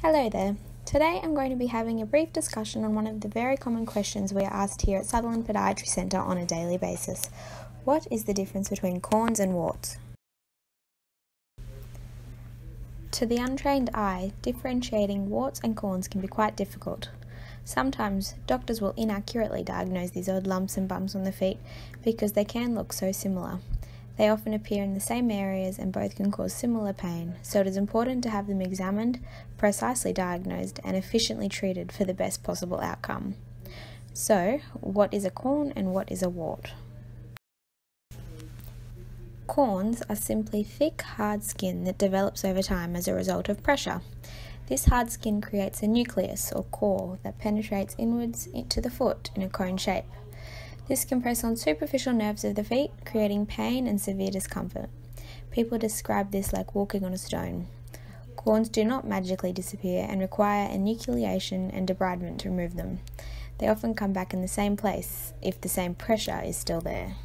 Hello there. Today I'm going to be having a brief discussion on one of the very common questions we are asked here at Sutherland Podiatry Centre on a daily basis. What is the difference between corns and warts? To the untrained eye, differentiating warts and corns can be quite difficult. Sometimes doctors will inaccurately diagnose these odd lumps and bumps on the feet because they can look so similar. They often appear in the same areas and both can cause similar pain, so it is important to have them examined, precisely diagnosed, and efficiently treated for the best possible outcome. So, what is a corn and what is a wart? Corns are simply thick, hard skin that develops over time as a result of pressure. This hard skin creates a nucleus or core that penetrates inwards into the foot in a cone shape. This can press on superficial nerves of the feet, creating pain and severe discomfort. People describe this like walking on a stone. Corns do not magically disappear and require enucleation and debridement to remove them. They often come back in the same place if the same pressure is still there.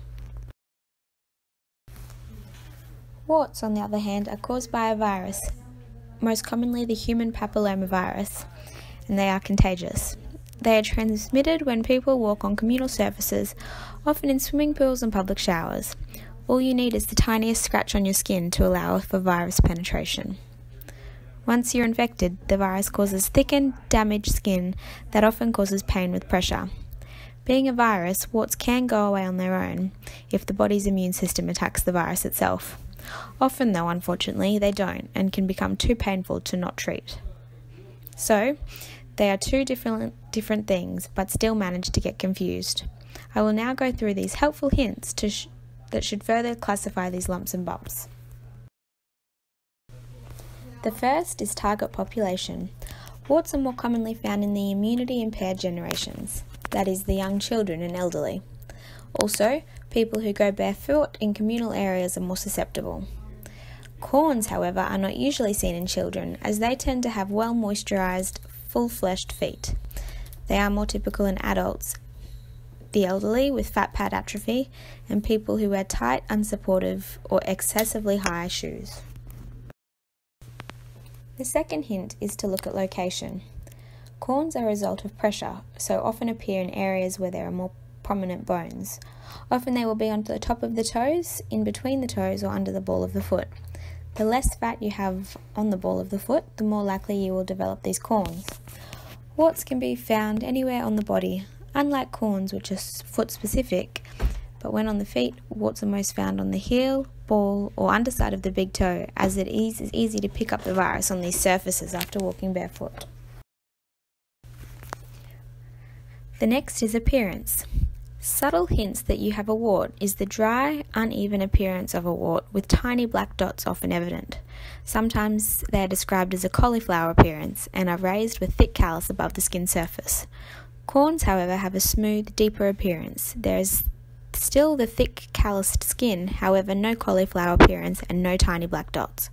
Warts, on the other hand, are caused by a virus, most commonly the human papillomavirus, and they are contagious. They are transmitted when people walk on communal surfaces, often in swimming pools and public showers. All you need is the tiniest scratch on your skin to allow for virus penetration. Once you're infected, the virus causes thickened, damaged skin that often causes pain with pressure. Being a virus, warts can go away on their own if the body's immune system attacks the virus itself. Often though, unfortunately, they don't and can become too painful to not treat. So, they are two different things, but still manage to get confused. I will now go through these helpful hints that should further classify these lumps and bumps. The first is target population. Warts are more commonly found in the immunity-impaired generations, that is, the young children and elderly. Also, people who go barefoot in communal areas are more susceptible. Corns, however, are not usually seen in children, as they tend to have well-moisturised, full-fleshed feet. They are more typical in adults, the elderly with fat pad atrophy, and people who wear tight, unsupportive, or excessively high shoes. The second hint is to look at location. Corns are a result of pressure, so often appear in areas where there are more prominent bones. Often they will be on the top of the toes, in between the toes, or under the ball of the foot. The less fat you have on the ball of the foot, the more likely you will develop these corns. Warts can be found anywhere on the body, unlike corns which are foot-specific, but when on the feet, warts are most found on the heel, ball, or underside of the big toe, as it is easy to pick up the virus on these surfaces after walking barefoot. The next is appearance. Subtle hints that you have a wart is the dry, uneven appearance of a wart with tiny black dots often evident. Sometimes they are described as a cauliflower appearance and are raised with thick callus above the skin surface. Corns, however, have a smooth, deeper appearance. There is still the thick, calloused skin, however no cauliflower appearance and no tiny black dots.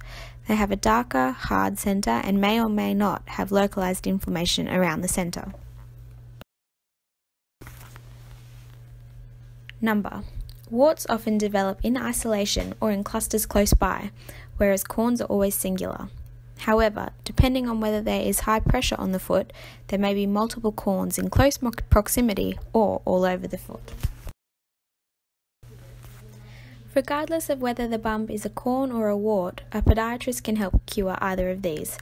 They have a darker, hard centre and may or may not have localised inflammation around the centre. Number. Warts often develop in isolation or in clusters close by, whereas corns are always singular. However, depending on whether there is high pressure on the foot, there may be multiple corns in close proximity or all over the foot. Regardless of whether the bump is a corn or a wart, a podiatrist can help cure either of these,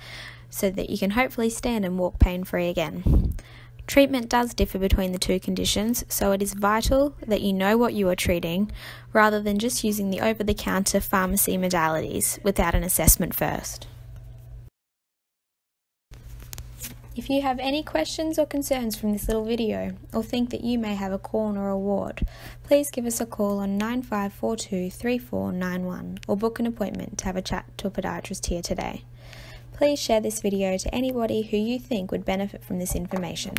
so that you can hopefully stand and walk pain-free again. Treatment does differ between the two conditions, so it is vital that you know what you are treating, rather than just using the over-the-counter pharmacy modalities without an assessment first. If you have any questions or concerns from this little video, or think that you may have a corn or a wart, please give us a call on 9542 3491 or book an appointment to have a chat to a podiatrist here today. Please share this video to anybody who you think would benefit from this information.